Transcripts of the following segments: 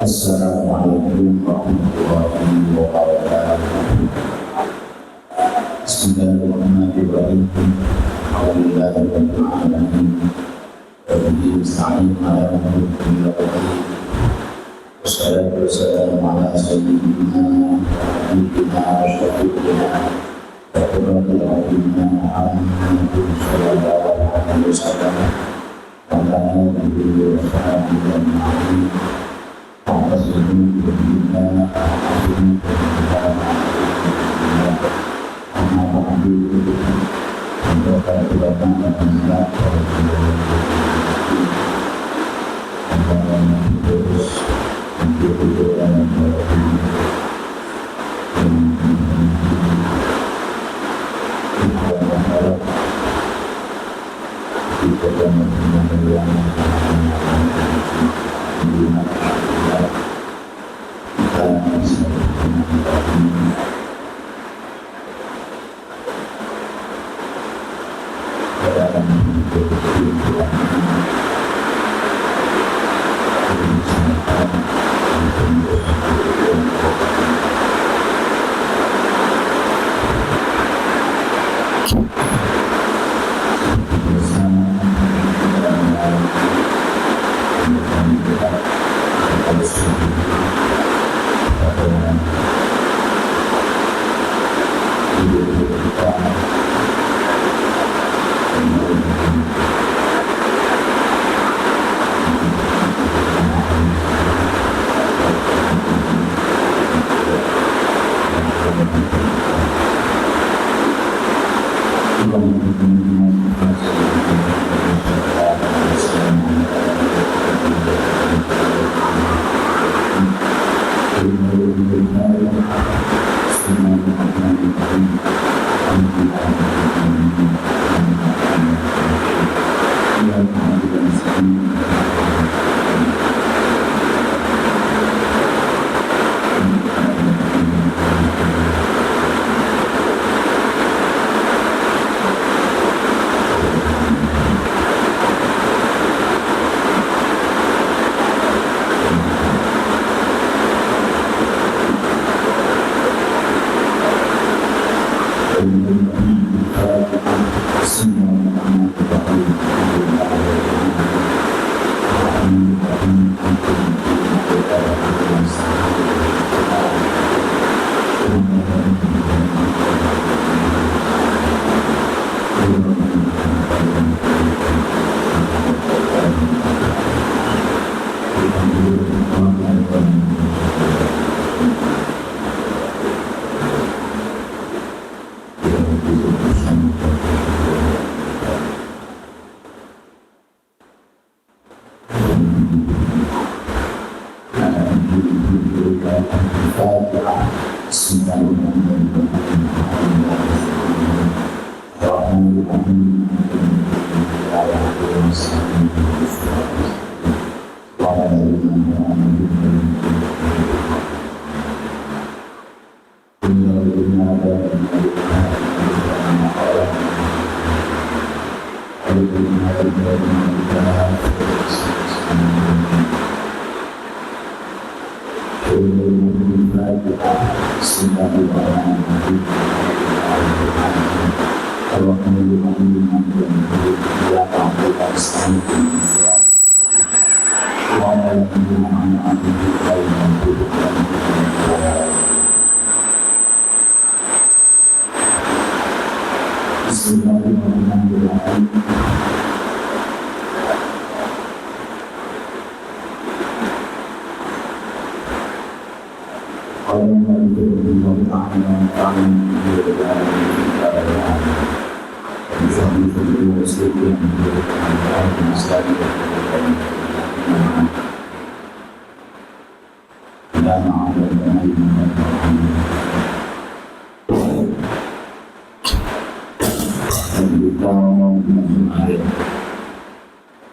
Assalamualaikum warahmatullahi wabarakatuh. Bismillahirrahmanirrahim. Alhamdulillahirabbil alamin. Wabihi nasta'in ala umuri dunya wad din. Wassalatu wassalamu ala sayyidina habibina wa syafi'ina wa qurratil a'yunina Muhammadin sallallahu alaihi wasallam wa ala alihi wa sahbihi ajma'in.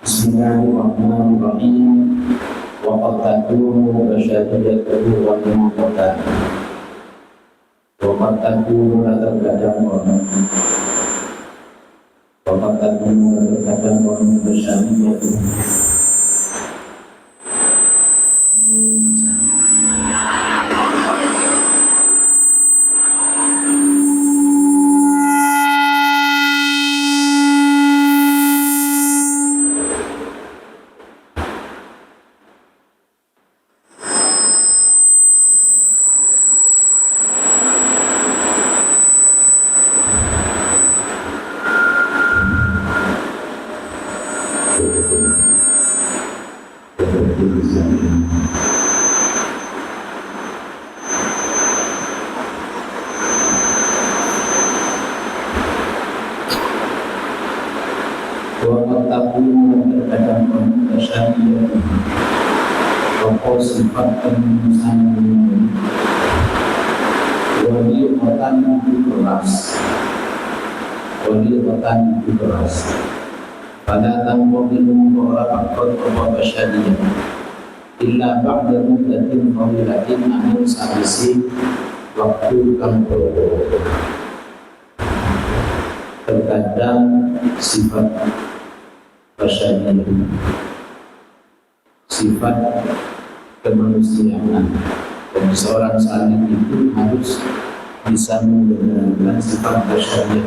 Bismillahirrahmanirrahim. Wa qad takunu rasyadiyatuhu wa muqaddam. Wa qad takunu terkadang orang. Wa qad takunu terkadang orang rasyadiyatuhu Wa takunu terkadang mutasyabihah wa sifat pengusahaan wali otan itu keras pada tanpa ilmu orang akal atau basyariah illa ba'da muddatin tawilatin amin sabisi waktu kang terkadang sifat basyariah, sifat kemanusiaan, dan seorang saling itu harus bisa menggunakan sifat basyariah.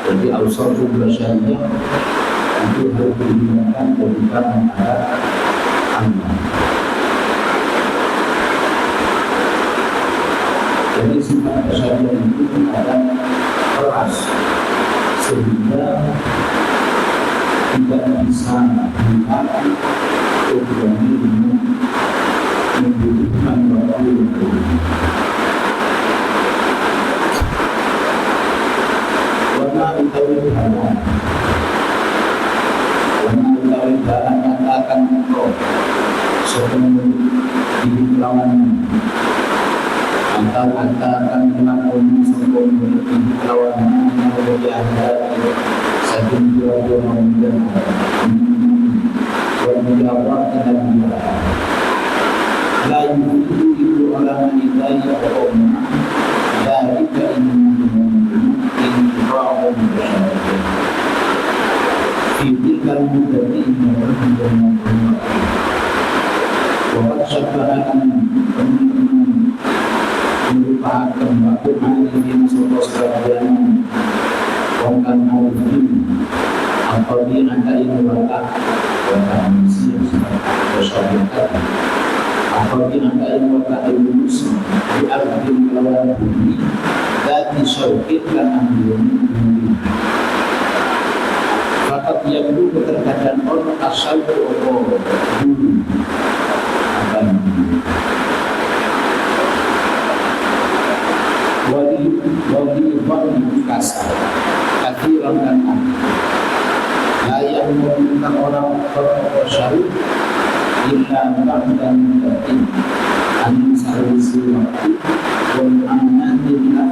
Jadi ausaful basyariah itu harus digunakan ketika menghadap Allah. Jadi sifat basyariah itu kadang keras sehingga tidak bisa dilihat kecuali dengan membutuhkan waktu untuk warna utawi halan katakan engkau sebelum dilawan atau katakan melakukan sebelum dilawan yang satu dua menjadi berjawab dengan benar. Lain itu orang menilai kaum dari keinginan intifa'un bersyariah. Fi'ilkan mudati menurut Wakat syabbahan merupakan waktu ma'ilin sotos kerajaan Wangkan ma'ilin apabila anda ini watak watak manusia bersyariat apabila anda ini watak ilmusi diarti melawan bumi dan disyauqitkan ambilun bumi fakat yang dulu terkadang orang asal dulu akan wali kasar kathiran dan layak memerintah orang bersyariat illa ba'da muddatin an sarisi waktu wal amanatillah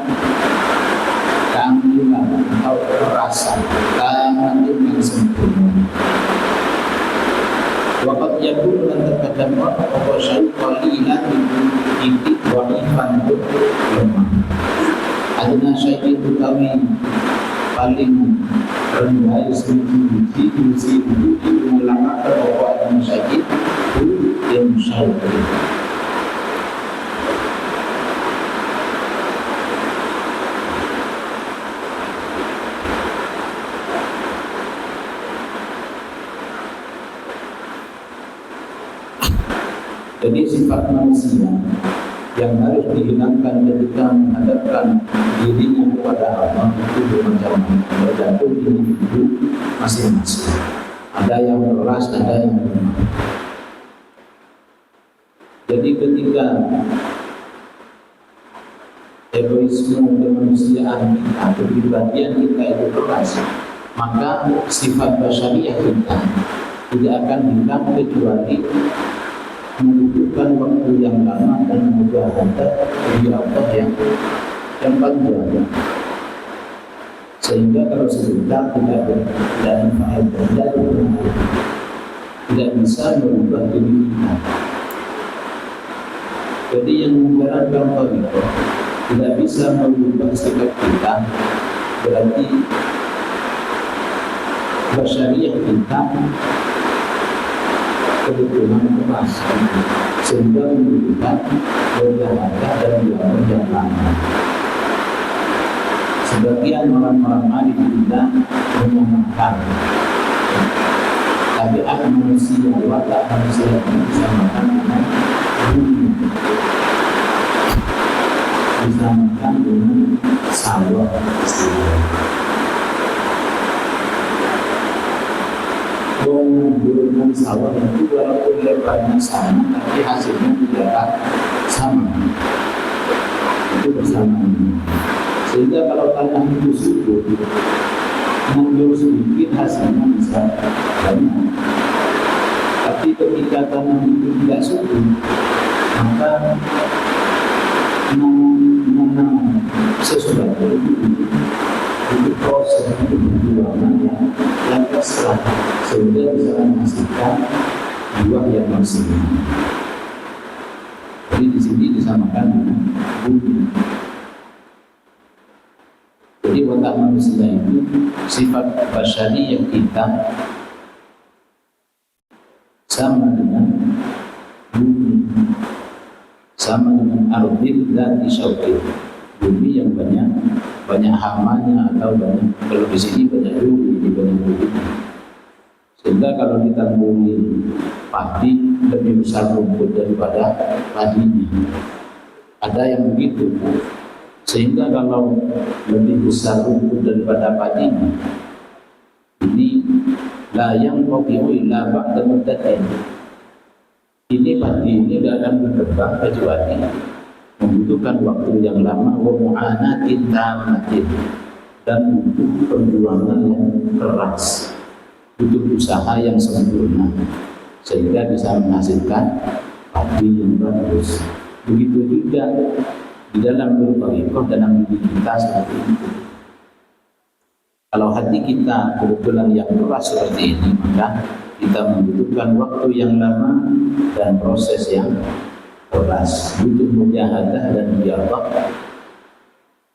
keambilan atau kerasan keamanan yang sempurna. Wakat yakun dan terkadang orang bersyariat qalilan titik wa'ifan lemah. Adna syai'in utawi paling rendah sisi mengulangkan bahwa adna syai'in itu yang syai'in. Jadi sifat manusia yang harus dihilangkan ketika menghadapkan dirinya kepada Allah itu bermacam-macam, tergantung individu masing-masing. Ada yang keras, ada yang lemah. Jadi ketika egoisme kemanusiaan kita, kepribadian kita itu keras, maka sifat basyariah kita tidak akan hilang kecuali membutuhkan waktu yang lama dan mujahadah bagi Allah yang panjang, sehingga kalau sebentar tidak faedah, tidak bisa merubah diri kita. Jadi yang menjalankan thariqah tidak bisa merubah sikap kita, berarti basyariah kita kebetulan keras sehingga membutuhkan mujahadah dan dialog yang lama. Sebagian orang-orang alim kita menyamakan tabiat manusia, watak manusia yang disamakan dengan bumi, disamakan dengan sawah istilah. Dengan sawah itu walaupun lebarnya sama, tapi hasilnya tidak sama. Itu bersamaan. Sehingga kalau tanah itu subur, mundur sedikit hasilnya bisa banyak. Tapi ketika tanah itu tidak subur, maka menanam sesuatu itu proses perjuangan yang ekstra sehingga bisa menghasilkan buah yang maksimal. Jadi di sini disamakan dengan bumi. Jadi watak manusia itu sifat basyari yang kita sama dengan bumi, sama dengan ardil dan isyauqil, bumi yang banyak hamanya atau banyak, kalau di sini banyak duri, di banyak duri. Sehingga kalau ditambungi padi lebih besar rumput daripada padinya. Ada yang begitu. Sehingga kalau lebih besar rumput daripada padinya, ini layang kopiu illa ba'da muddatin. Ini padi ini tidak akan berkembang kecuali membutuhkan waktu yang lama, wa mu'anatin tamatin, dan butuh perjuangan yang keras, butuh usaha yang sempurna sehingga bisa menghasilkan padi yang bagus. Begitu juga di dalam berthariqah, dalam diri kita seperti itu. Kalau hati kita kebetulan yang keras seperti ini, maka kita membutuhkan waktu yang lama dan proses yang keras, butuh mujahadah dan riyadhah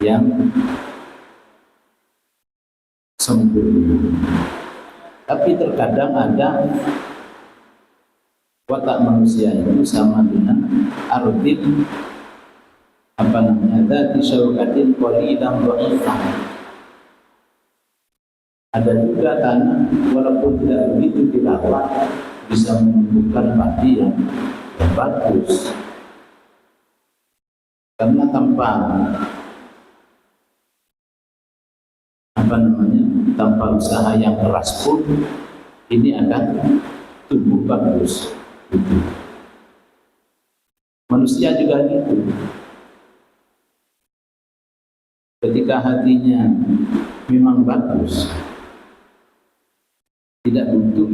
yang sempurna. Tapi terkadang ada watak manusia itu sama dengan ardil dzati syaukatin qalilan dha'ifan. Ada juga tanah walaupun tidak begitu dirawat bisa menumbuhkan padi yang bagus, karena tanpa tanpa usaha yang keras pun ini akan tumbuh bagus. Manusia juga gitu. Ketika hatinya memang bagus, tidak butuh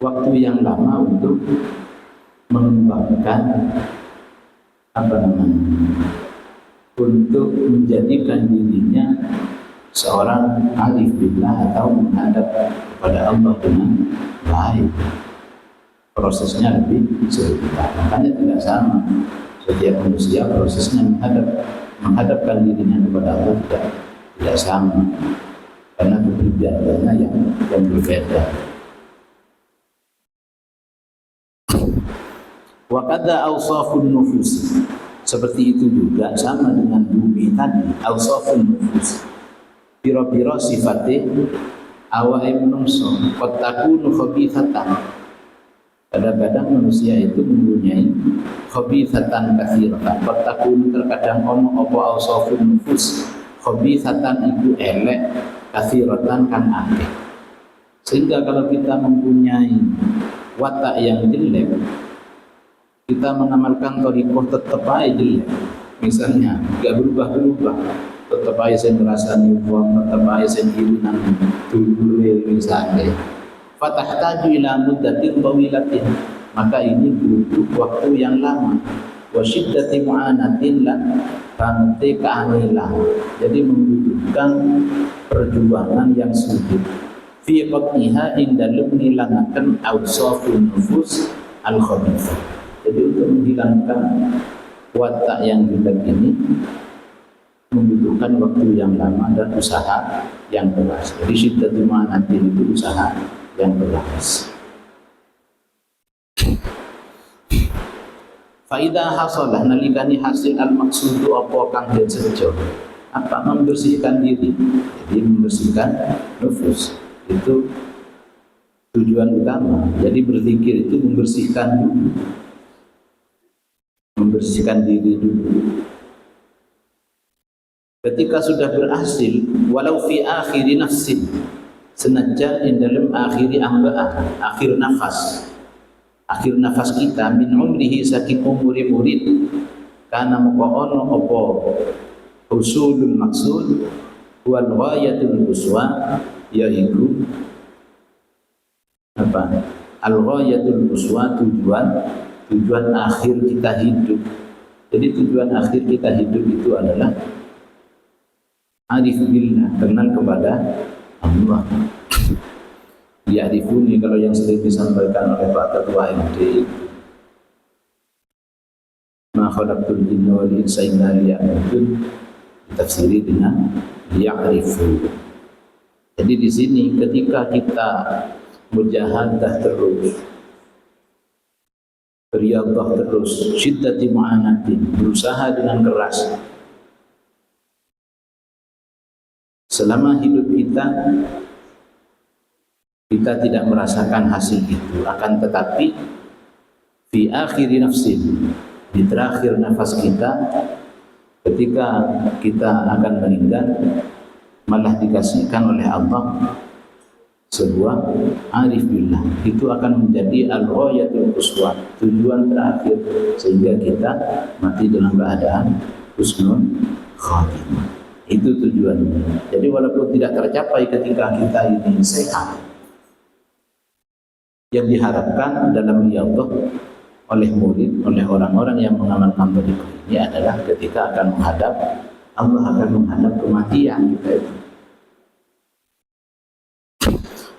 waktu yang lama untuk mengembangkan untuk menjadikan dirinya seorang arif billah atau menghadap kepada Allah dengan baik. Prosesnya lebih sedikit. Makanya tidak sama. Setiap manusia prosesnya menghadapkan dirinya kepada Allah tidak sama, karena kepribadiannya yang berbeda. Wa kadza awsafun nufus, seperti itu juga sama dengan bumi tadi. Awsafun nufus, pira-pira sifate awake manungsa qad takunu khabithatan. Kadang-kadang manusia itu mempunyai khabithatan katsiratan. Qad takunu, terkadang ono apa awsafun nufus, khabithatan itu elek, katsiratan kan akeh. Sehingga kalau kita mempunyai watak yang jelek, kita mengamalkan thariqah tetap aja jelek. Misalnya gak berubah-berubah, tetap aja saya ngerasani uang, tetap aja saya hirunan dulure misalnya. Fatahtaju ila muddatin tawilatin, maka ini butuh waktu yang lama. Wa syiddati mu'anatin lan bangte keanilah, jadi membutuhkan perjuangan yang sulit. Fi qat'iha inda lumni langakan awsafun nufus al-khabithah. Jadi untuk menghilangkan watak yang jelek ini membutuhkan waktu yang lama dan usaha yang keras. Jadi syiddati mu'anatin itu usaha yang keras. Faidah hasalah nalikani hasil al-maksudu apa kang den sejo, apa membersihkan diri. Jadi membersihkan nufus itu tujuan utama. Jadi berzikir itu membersihkan diri dulu. Ketika sudah berhasil, walau fi akhiri nafsin, senajan in dalam akhir nafas kita min umrihi saking umuri murid, karena mukono opo usulul maksud wal ghayatul quswa yaitu apa? Al ghayatul quswa, tujuan akhir kita hidup. Jadi tujuan akhir kita hidup itu adalah arif billah, kenal kepada Allah. Ya'rifuni, kalau yang sering disampaikan oleh Pak Ketua MDI, ma khalaqtul jinna wal insa illa liya'budun, ditafsiri dengan ya'rifu. Jadi di sini ketika kita mujahadah terus, riyadhah terus, syiddati mu'anatin, berusaha dengan keras, selama hidup kita tidak merasakan hasil itu, akan tetapi fi akhiri nafsin, di terakhir nafas kita, ketika kita akan meninggal, malah dikasihkan oleh Allah sebuah arif billah, itu akan menjadi al-ghayatul quswa, tujuan terakhir, sehingga kita mati dalam keadaan husnul khatimah. Itu tujuannya. Jadi walaupun tidak tercapai ketika kita ini sehat, yang diharapkan dalam riyadhah oleh murid, oleh orang-orang yang mengamalkan thariqah ini adalah ketika akan menghadap Allah, akan menghadap kematian kita itu.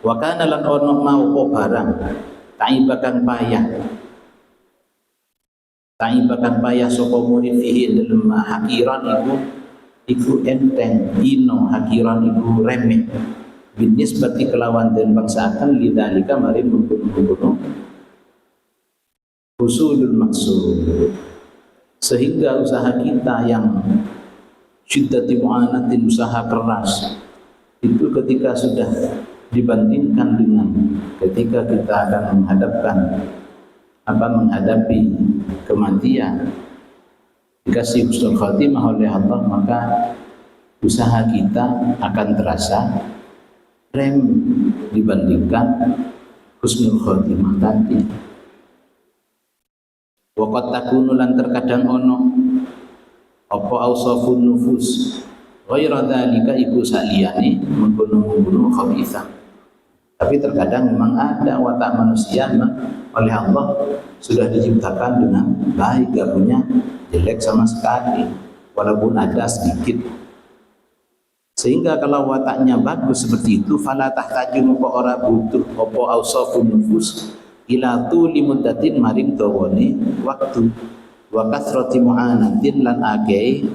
Wa kana lan ono mau barang taibakan payah sapa murid fihi dalem hakiran iku enteng, dino hakiran iku remeh, binis berarti kelawan dan bangsaakan lidalika mari membunuh usulul maksud, sehingga usaha kita yang syiddati mu'anatin, usaha keras itu ketika sudah dibandingkan dengan ketika kita akan menghadapi kematian, dikasih husnul khatimah oleh Allah, maka usaha kita akan terasa rem dibandingkan husnul khatimah tadi. Waqat takunu lan terkadang ono apa ausafun nufus ghaira dzalika iku saliyane membunuh khabithah. Tapi terkadang memang ada watak manusia oleh Allah sudah diciptakan dengan baik, gak punya jelek sama sekali, walaupun ada sedikit. Sehingga kalau wataknya bagus seperti itu, fala tahtaju moko ora butuh apa ausafun nufus ila tuli muddatin maring dawane waktu, wa kathrati mu'anatin lan akeh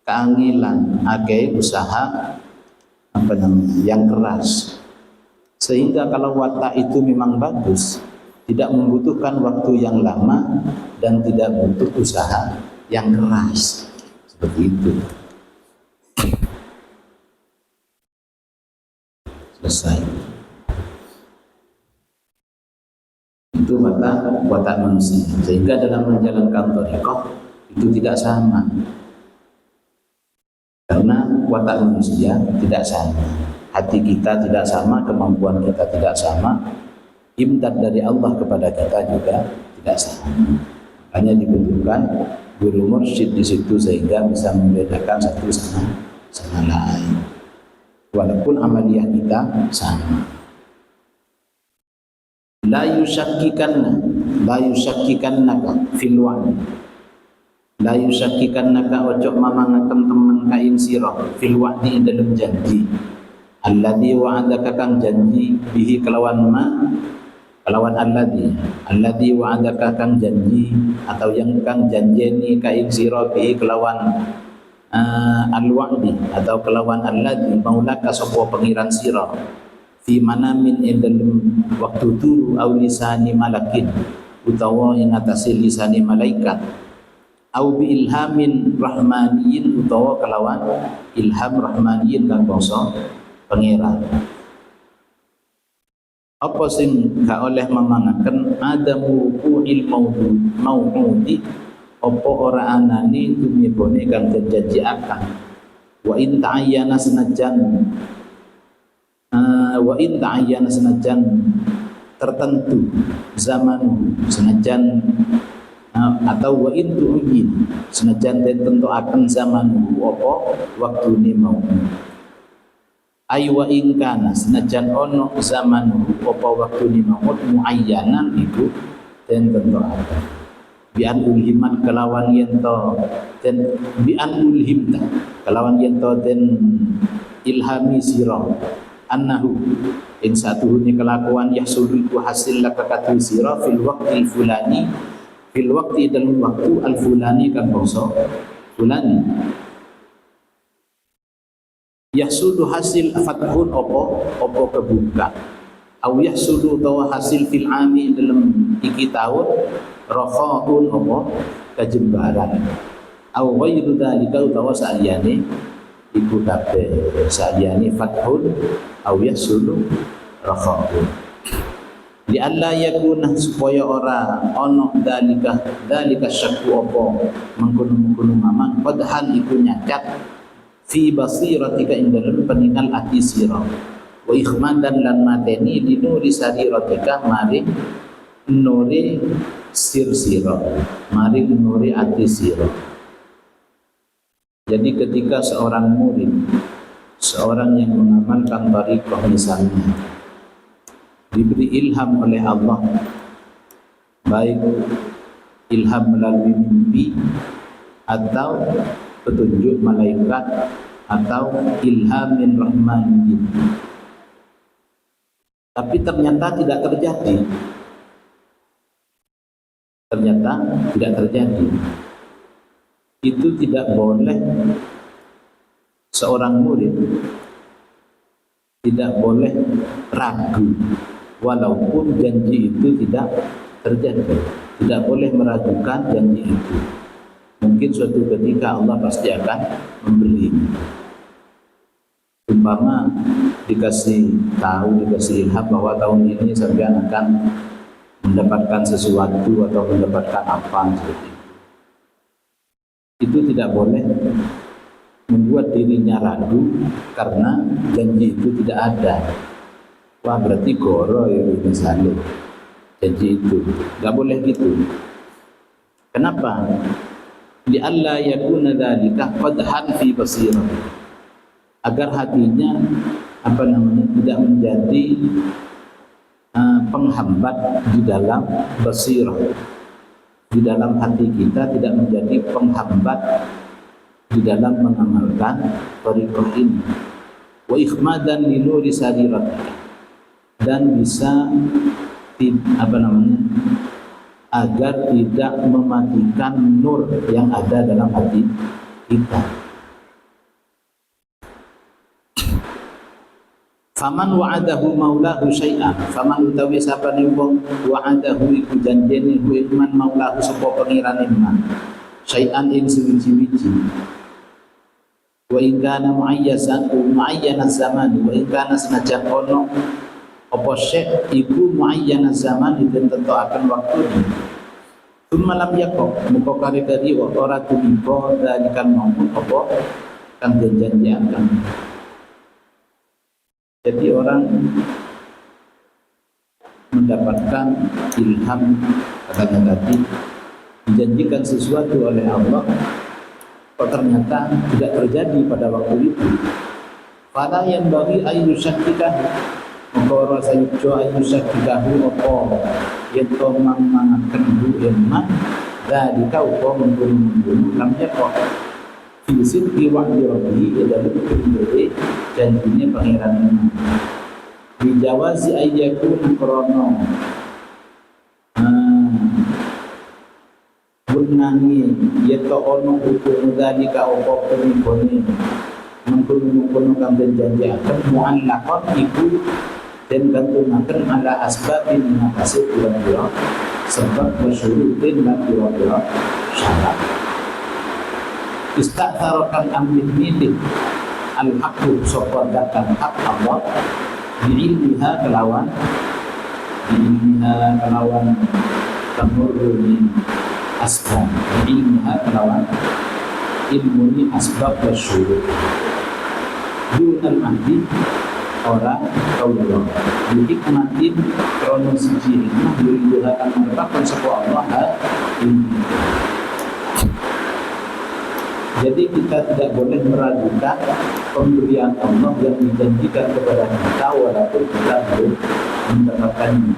keangilan, akeh usaha yang keras. Sehingga kalau watak itu memang bagus, tidak membutuhkan waktu yang lama dan tidak butuh usaha yang keras. Seperti itu. Selesai. Itu watak manusia. Sehingga dalam menjalankan thariqah itu tidak sama. Karena watak manusia tidak sama. Hati kita tidak sama, kemampuan kita tidak sama, imdad dari Allah kepada kita juga tidak sama. Hanya dibutuhkan guru mursyid di situ sehingga bisa membedakan satu sama lain. Walaupun amaliyah kita sama. La yusyakikannaka fil wa'd. La yusyakikannaka ojo mamangaken temen kain sira fil wa'di dalam janji. Alladzi wa'adaka kang janji bihi kelawan alladzi wa'adaka kang janji atau yang kang janjeni kain sira bihi kelawan al-wa'di atau kelawan alladzi maulaka sapa pengiran sira fi manamin indalem waktu turu au lisani malakin utawa ing atase lisani malaikat au bi ilhamin rahmaniyin utawa kelawan ilham rahmaniyin kang bangsa pangeran. Apa sing gak oleh memangaken adamu il maudi apa ora anane tumibone kang janjiaken wa in ta'ayyana senajan tertentu zaman senajan atau wa in tu'in senajan tentu akan zaman apa waktune mau ay wa ing kana senajan ono zaman apa waktune maut muayyanan iku den tentoaken bi an ulhimat kelawan yen to den bi an ulhimta kelawan yen to den ilhami sira annahu ing satuhune kelakuan yahsulu iku hasil laka katu sira fil waqtil fulani fil waqti dalam waktu al fulani kan bangsa fulani yahsulu hasil fathun opo kebuka au yahsulu tawa hasil fil ami dalam iki tahun rakhaun opo kejembaran au ghairu dzalika utawa saliyane iku kabeh saliyane fathun au yahsulu rakhaun li alla yakuna supaya ora ono dzalika syakku opo mengkono-mengkono mamang padahal iku nyacat fi basiratika ing dalem peningal ati sira wa ikhmadan lan mateni dinuri sariratika maring nuri sir sira maring nuri ati sira. Jadi ketika seorang murid, seorang yang mengamalkan thariqah misalnya diberi ilham oleh Allah, baik ilham melalui mimpi atau petunjuk malaikat atau ilhamin rahmanin, tapi ternyata tidak terjadi, itu tidak boleh seorang murid tidak boleh ragu walaupun janji itu tidak terjadi, tidak boleh meragukan janji itu. Mungkin suatu ketika Allah pasti akan memberi. Umpama dikasih ilham bahwa tahun ini sampean akan mendapatkan sesuatu atau mendapatkan apa seperti itu. Itu tidak boleh membuat dirinya ragu karena janji itu tidak ada. Wah berarti goro ya misalnya janji itu. Tidak boleh gitu. Kenapa? Li alla yakuna dzalika qadhan fi basirah, agar hatinya tidak menjadi penghambat di dalam basirah, di dalam hati kita tidak menjadi penghambat di dalam mengamalkan thariqah ini. Wa ikhmadan li nuri sariratika, dan bisa agar tidak mematikan nur yang ada dalam hati kita. Faman wa'adahu maulahu syai'an, faman utawi sapane wong wa'adahu iku janjene hu iman maulahu sapa pengirane man syai'an ing suwi-wiji wa in kana muayyana zaman wa in kana senajan ono apa syek iku muayyana zaman itu tentu akan waktu Tumalam yakok muka kari-kari ora tumiba dalikan maupun apa kang janjiakan. Jadi orang mendapatkan ilham katanya tadi, dijanjikan sesuatu oleh Allah, kok ternyata tidak terjadi pada waktu itu. Fala yang bagi ayu syakikahu, maka rasa yujo ayu syakikahu apa yang mangaken bu ilman dari kau membunuh lamnya kok fisin diwakti robi dari kediri janjinya pangeran dijawazi ayyakun krono bunangi yeto ono hukum dari kau pemikoni mengkono kambing janji akan mu'allaqat iku dan gantungaken ala asbabin mengatasi pura-pura sebab bersyurutin dan pura-pura syarat istakharokan ambil milik al-haqqu sokodakan hak Allah bi'ilmiha kelawan tamurruni asbab bi'ilmiha kelawan ilmuni asbab bersyurut dunal ahdi orang Allah dihikmatin krono siji hikmah yuriduha akan menetapkan sebuah Allah Jadi kita tidak boleh meragukan pemberian Allah yang dijanjikan kepada kita walaupun kita belum mendapatkannya.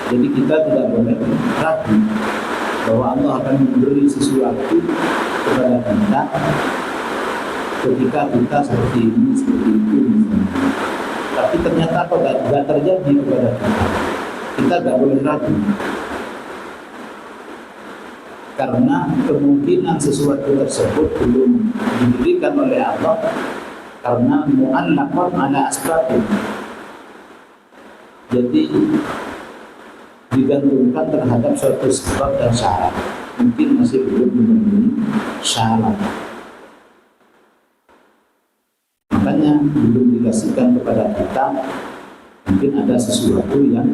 Jadi kita tidak boleh ragu bahwa Allah akan memberi sesuatu kepada kita ketika kita seperti ini, seperti itu misalnya. Tapi ternyata apa tidak terjadi kepada kita. Kita tidak boleh ragu. Karena kemungkinan sesuatu tersebut belum diberikan oleh Allah karena mu'allaqan ala asbabih. Jadi digantungkan terhadap suatu sebab dan syarat. Mungkin masih belum memenuhi syarat. Makanya belum dikasihkan kepada kita. Mungkin ada sesuatu yang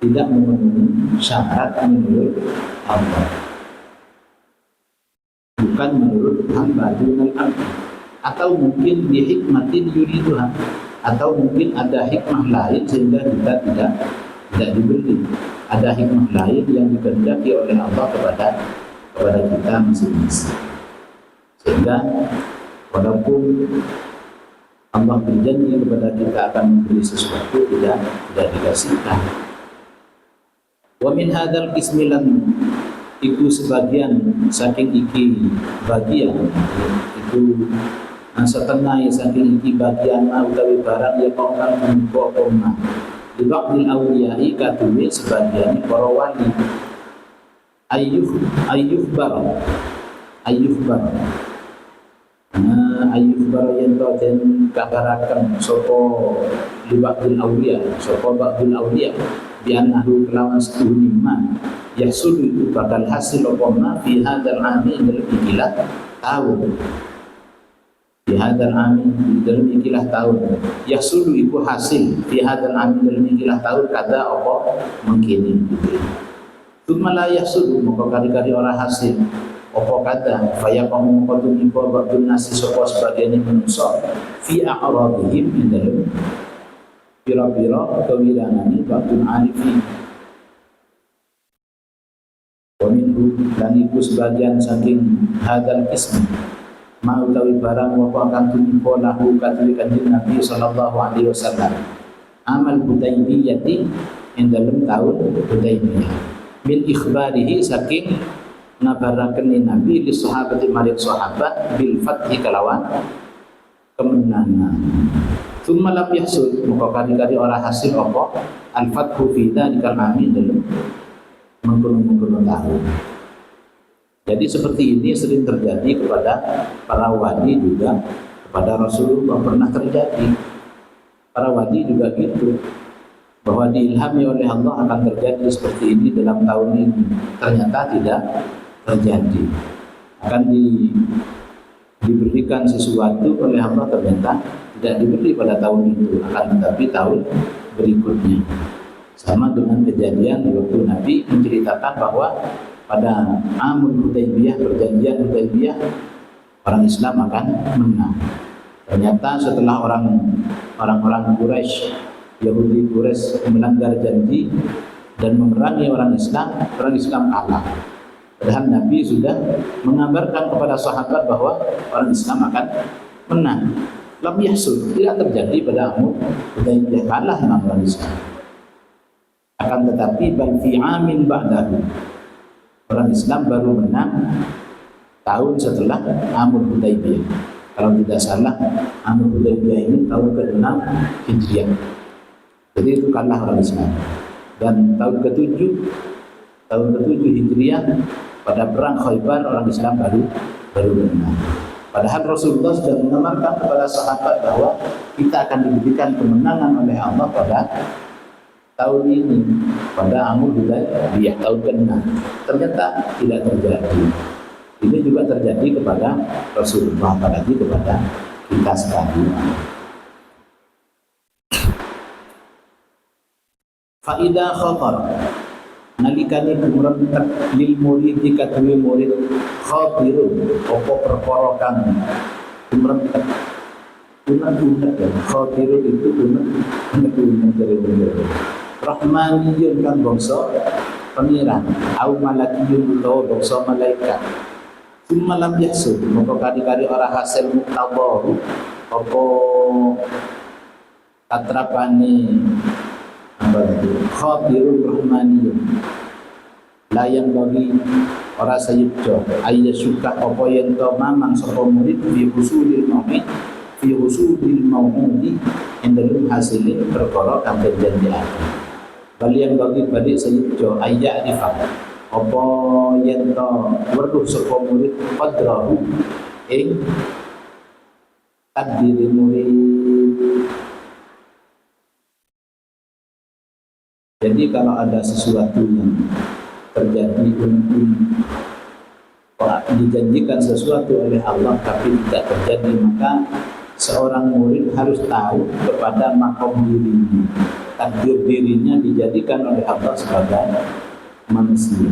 tidak memenuhi syarat menurut Allah, bukan menurut hamba dunal abdi. Atau mungkin dihikmatin yuriduha, atau mungkin ada hikmah lain sehingga kita tidak diberi. Ada hikmah lain yang dikehendaki oleh Allah kepada kita masing-masing. Sehingga walaupun Allah berjanji kepada kita akan memberi sesuatu, tidak dikasihkan. Wa min hadzal qismilan, itu sebagian saking iki bagian itu setengah saking iki bagian utawi barang ya kongkang menyubuh koma di ba'dil awliyai katuwi sebagian para wali ayyuh bar yang den kabaraken sapa li ba'dil awliya, sapa ba'dil awliya bi annahu kelawan setuhune man yahsulu itu bakal hasil apa ma fi hadzal ami dalam ikilah tahun. Fi hadzal ami dalam ikilah tahun yahsulu itu hasil fi hadzal ami dalam ikilah tahun kada apa mungkin gitu. Tsumma la yahsulu maka kali-kali ora hasil apa kada faya kamu qadun iku ba'dun nasi sapa sebagian manusa fi a'radihim dalam pira-pira kewiranani ba'dun arifin. Wa minhu dan iku sebagian saking hadal ismi ma utawi barang wa akan tuniko lahu katuli kanjeng Nabi sallallahu alaihi wasallam amal Hudaybiyati ing dalem taun Hudaybiyah min ikhbarihi saking ngabaraken Nabi li sahabati maring sahabat bil fathi kalawan kemenangan. Tsumma lam yahsul maka kali-kali ora hasil apa al fathu fi dzalikal amin dalam mengkono-mengkono tahun. Jadi seperti ini sering terjadi kepada para wali juga, kepada Rasulullah pernah terjadi. Para wali juga gitu, bahwa diilhami oleh Allah akan terjadi seperti ini dalam tahun ini. Ternyata tidak terjadi. Akan diberikan sesuatu oleh Allah, ternyata tidak diberi pada tahun itu, akan tetapi tahun berikutnya. Sama dengan kejadian waktu Nabi menceritakan bahwa pada Amul Hudaybiyah, perjanjian Hudaybiyah, orang Islam akan menang. Ternyata setelah orang-orang Quraisy, Yahudi Quraisy melanggar janji dan memerangi orang Islam kalah. Padahal Nabi sudah mengabarkan kepada sahabat bahwa orang Islam akan menang. Lam yahsul, tidak terjadi pada Amul Hudaybiyah, kalah memang orang Islam. Akan tetapi bal fi amin ba'dahu, orang Islam baru menang tahun setelah Amul Hudaybiyah. Kalau tidak salah Amul Hudaybiyah ini tahun ke-6 Hijriah. Jadi itu kalah orang Islam. Dan tahun ke-7 Hijriah pada perang Khaybar orang Islam baru menang. Padahal Rasulullah sudah mengamarkan kepada sahabat bahwa kita akan diberikan kemenangan oleh Allah pada tahun ini, pada Amul Hudaybiyah tahun ke-6. Ternyata tidak terjadi. Ini juga terjadi kepada Rasulullah, apalagi kepada kita sekalian. Faidah khatar nalikane kumrentek lil murid dikatuwi murid khatirun apa perkara kang kumrentek unek ya khatirun itu unek dari murid rahmaniyun kan bangsa pengiran, au malakiyun utawa bangsa malaikat. Summa lam yahsud, maka kali-kali ora hasil muktabahu apa katrapane apa itu khabirur rahmaniyun layang bagi ora sayidjo ayya suka apa yen to mamang sapa murid fi husulil mau'id fi husulil mau'udi endalum hasilin perkara kang janjiake balian bagi balik sayidjo ayya rifaq apa yen to weruh sapa murid qadrahu ing takdiri murid. Jadi kalau ada sesuatu yang terjadi dijanjikan sesuatu oleh Allah tapi tidak terjadi, maka seorang murid harus tahu kepada makom dirinya, takdir dirinya dijadikan oleh Allah sebagai manusia.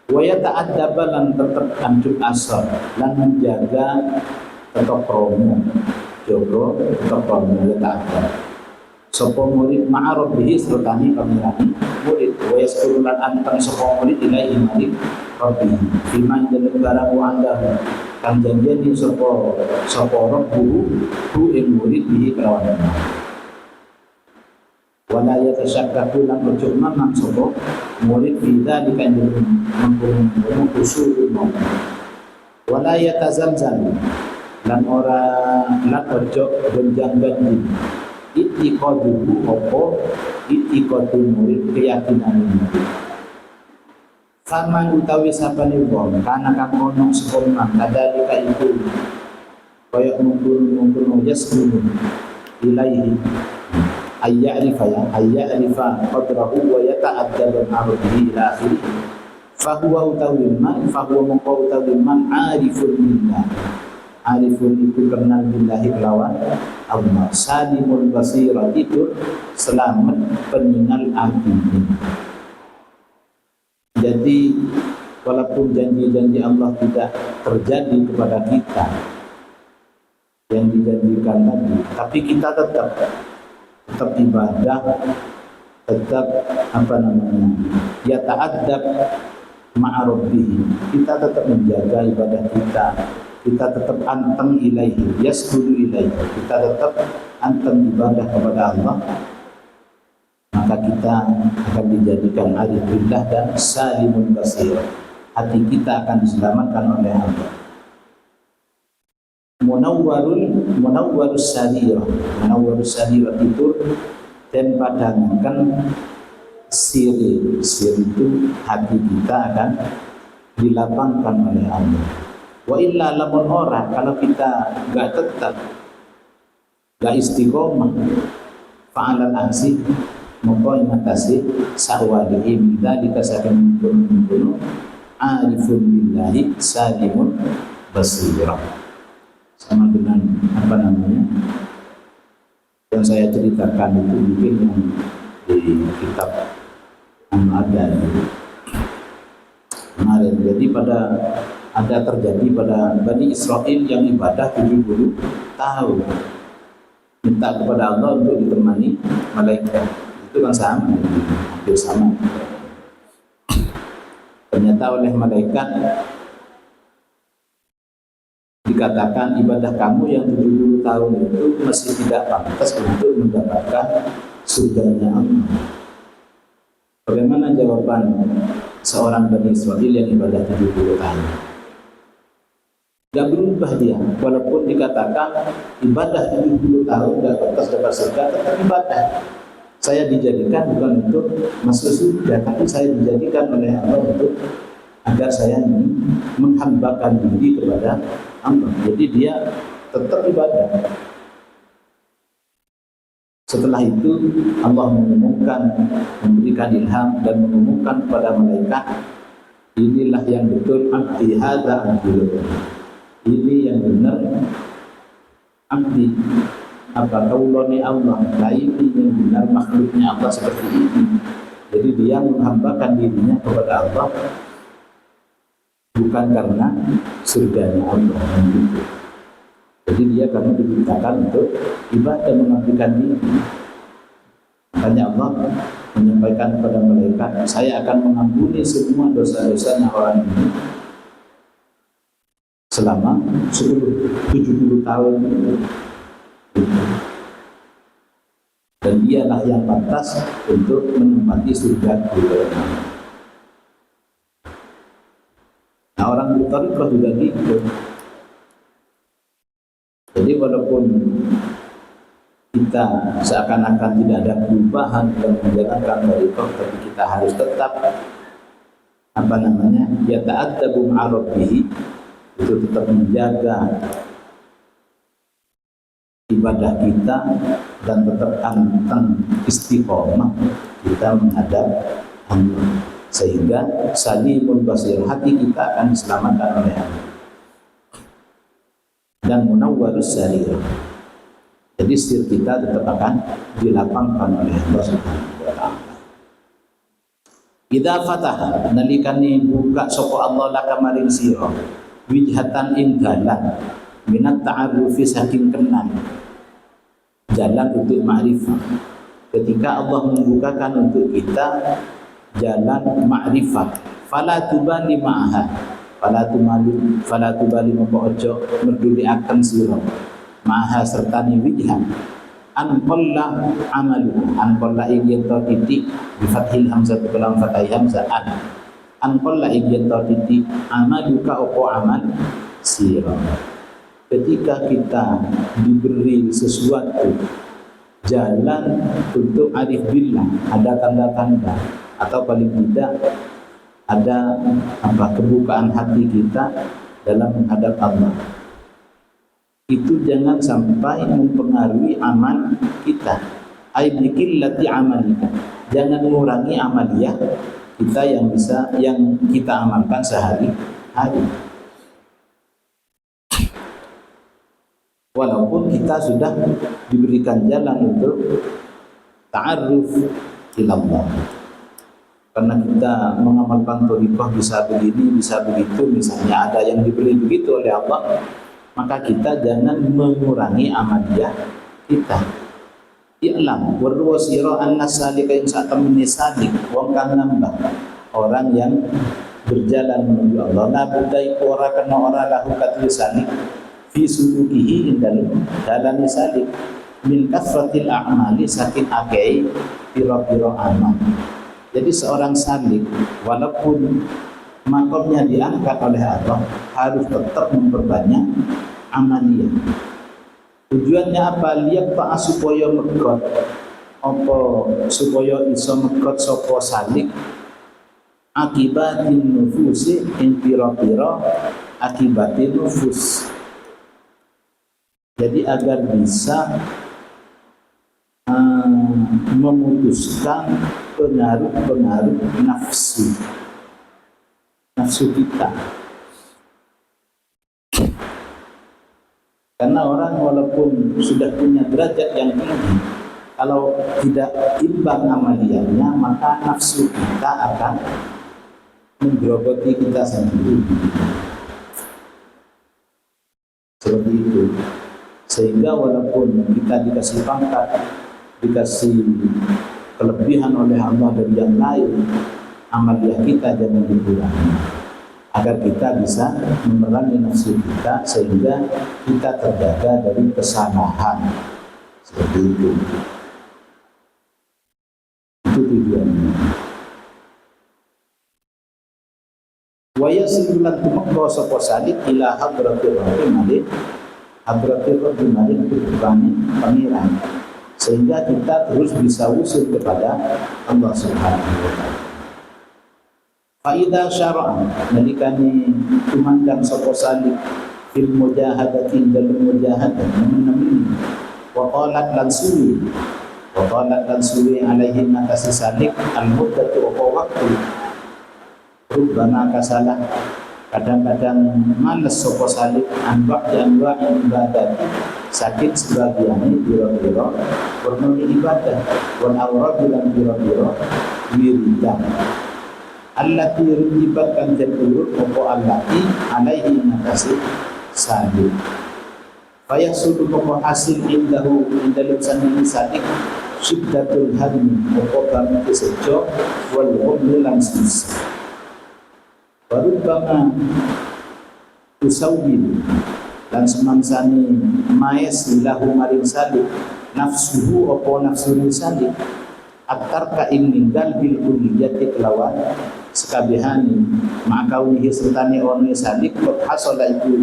Wa yata'addaba lan tetep anjuk asar lan menjaga tetap promo jogo tetap promo yata'addab sapa murid ma'arabihi sertani pamirani murid wa yaskurulan antang sapa murid ilai malik rabbi fima dalil barang wa anda kang janjeni sapa rabbu hu ing murid bihi kelawan wala yatashakkaku lan ojo mamang sapa murid bida dikandung mengkono usul mau wala yatazalzal lan ora lan ojo gonjang-ganjing itiqaduhu apa itiqadu murid keyakinan murid sama utawi sapane wong kana kang ono sekolah kadalika itu kaya mungkul yasmu ilaihi ayya'rifa qadrahu wa yata'addabu ma'rufihi ila akhirih fahuwa utawi man arifun billah arifun itu kenal billahi kelawan Allah salimul basirah itu selamat peninggal hatinya. Jadi walaupun janji-janji Allah tidak terjadi kepada kita yang dijanjikan tadi, tapi kita tetap ibadah, tetap ya ta'addab ma'arabbih, kita tetap menjaga ibadah kita tetap anteng ilaihi yasjudu ilaihi, kita tetap anteng ibadah kepada Allah, maka kita akan dijadikan arif billah dan salimun basir, hati kita akan diselamatkan oleh Allah. Munawwarus sadirah itu dan padamkan siri itu hati kita akan dilapangkan oleh Allah. Wa illa lamun ora, kalau kita enggak tetap enggak istiqomah fa'alal aksi mongko imatasi sahwadihi minta dikasakan bunuh arifun billahi salimun basirah, sama dengan yang saya ceritakan itu mungkin yang di kitab ada kemarin. Jadi ada terjadi pada Bani Israel yang ibadah 70 tahun minta kepada Allah untuk ditemani malaikat. Itu kan sama, hampir sama. Ternyata oleh malaikat dikatakan ibadah kamu yang 70 tahun itu masih tidak pantas untuk mendapatkan surganya Allah. Bagaimana jawaban seorang Bani Israel yang ibadah 70 tahun? Gak berubah dia, walaupun dikatakan ibadah 70 tahun gak pantas dapat surga, tetap ibadah. Saya dijadikan bukan untuk masuk surga, tapi saya dijadikan oleh Allah untuk agar saya menghambakan diri kepada Allah. Jadi dia tetap ibadah. Setelah itu Allah mengumumkan, memberikan ilham dan mengumumkan kepada malaikat, inilah yang betul abdi hadza abdi. Ini yang benar abdi, apa kaulone Allah, ini yang benar makhluknya Allah seperti ini. Jadi dia menghambakan dirinya kepada Allah bukan karena surganya Allah. Jadi dia karena diciptakan untuk ibadah mengabdikan diri. Maka Makanya Allah menyampaikan kepada malaikat, saya akan mengampuni semua dosa-dosanya orang ini selama 70 tahun. Dan dialah yang pantas untuk menempati surga di dalamnya. Nah, orang berthariqah juga gitu. Jadi walaupun kita seakan-akan tidak ada perubahan dalam menjalankan thariqah, tapi kita harus tetap yata'addabu ma'a rabbih, itu tetap menjaga ibadah kita dan tetap anteng istiqomah kita menghadap Allah, sehingga salimul basir, hati kita akan diselamatkan oleh Allah, dan munawwarus sarir, jadi sir kita tetap akan dilapangkan oleh Allah Subhanahu wa ta'ala. Idza fataha nalikani buka sapa Allah laka maring sira wijhatan ing dalan minat ta'arrufi saking kenal, jalan untuk ma'rifah. Ketika Allah membukakan untuk kita jalan ma'rifah, fala tubali ma'aha, fala tubali ojo merduli akan sira ma'aha sertani wijhan an qalla amalu, an qalla ing titik bi fathil hamzah kalam fathai hamzah an qalla ing titik amaluka opo amal sira. Ketika kita diberi sesuatu jalan untuk arif billah, ada tanda-tanda atau paling tidak ada kebukaan hati kita dalam menghadap Allah, itu jangan sampai mempengaruhi amal kita. Aibikillati amalika, jangan mengurangi amaliyah kita yang kita amalkan sehari-hari. Walaupun kita sudah diberikan jalan untuk ta'aruf ilallah, karena kita mengamalkan thariqah bisa begini, bisa begitu, misalnya ada yang diberi begitu oleh Allah, maka kita jangan mengurangi amaliyah kita. I'lam warwa sira anna salika in sa'tamni salik, wong kang nambah orang yang berjalan menuju Allah, la budai ora kena ora lahu katlisani fi sulukihi indal dalam salik min kasratil a'mali saking akei pira-pira amal. Jadi seorang salik walaupun makomnya diangkat oleh Allah harus tetap memperbanyak amaliyah. Tujuannya apa? Lihat pak supaya megot apa supaya iso megot sapa salik akibatin nufusi ing pira-pira akibatin nufus. Jadi agar bisa memutuskan pengaruh-pengaruh nafsu kita. Karena orang walaupun sudah punya derajat yang tinggi, kalau tidak imbang amaliyahnya, maka nafsu kita akan menggerogoti kita sendiri. Seperti itu. Sehingga walaupun kita dikasih pangkat, dikasih kelebihan oleh Allah dari yang lain, amaliyah kita jangan dikurangi, agar kita bisa memerangi nafsu kita sehingga kita terjaga dari kesalahan. Seperti itu. Itu tujuannya. Wa yasilan tumakro sapa salik ila hadratir rahim hadratir rahim kebutuhannya pangeran, sehingga kita terus bisa usul kepada Allah Subhanahu wa ta'ala. Faidah syara'an nalikani tumandang sapa salik fil mujahadati dalam mujahadah menemani wa qalat lan suwi alaihi nakasi salik al muddatu wa waktu rubbana kasalah, kadang-kadang males sapa salik anwa ibadat sakit sebagian biro-biro bermuli ibadah wal awrad bilang biro-biro wiridan allati rujibatkan jadul opo allati alaihi nakasi salik fayasudu opo hasil indalum sanini sadik syiddatul hammi apa kesejo wal ghammi lan susah warubama usawbil dan semangsani maes lahu maring salib nafsuhu apa nafsu salib aktar ka ing ninggal bil kulliyati kelawan sekabehani makaunihi sertane ono salib kot hasala itu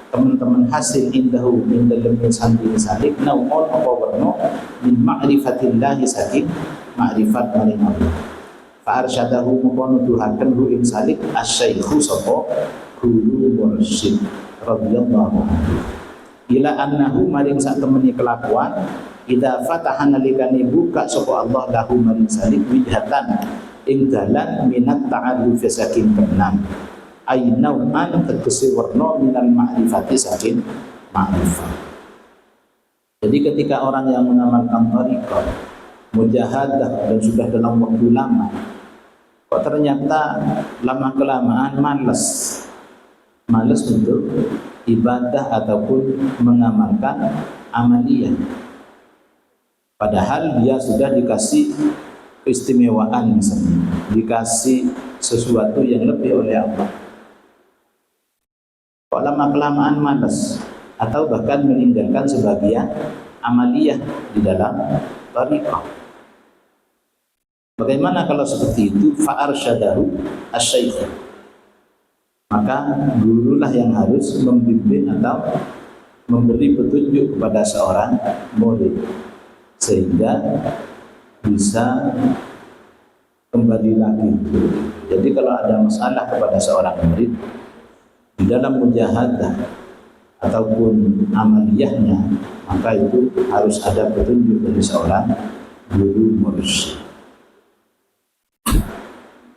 teman-teman hasil indahu min dalam sandi salib naumon apa warna min ma'rifatillahi saking ma'rifat maring Allah fa arsyadahu mukon tuhaken hu ing salib asy-syaikhu sapa guru mursyid radhiyallahu anhu ila annahu maring sak temeni kelakuan idza fataha nalikane buka sapa Allah lahu maring salib wijhatan ing dalan minat ta'arruf saking kenam ainauman tegese warna minal ma'rifati saking ma'rifat. Jadi ketika orang yang mengamalkan thariqah mujahadah dan sudah dalam waktu lama kok ternyata lama kelamaan malas untuk ibadah ataupun mengamalkan amaliyah. Padahal dia sudah dikasih keistimewaan misalnya, dikasih sesuatu yang lebih oleh Allah. Kok lama-kelamaan malas atau bahkan meninggalkan sebagian amaliyah di dalam thariqah. Bagaimana kalau seperti itu? Fa'arsyadahu asy-syaikh. Maka gurulah yang harus membimbing atau memberi petunjuk kepada seorang murid sehingga bisa kembali lagi. Jadi kalau ada masalah kepada seorang murid di dalam mujahadah ataupun amaliyahnya, maka itu harus ada petunjuk dari seorang guru mursyid.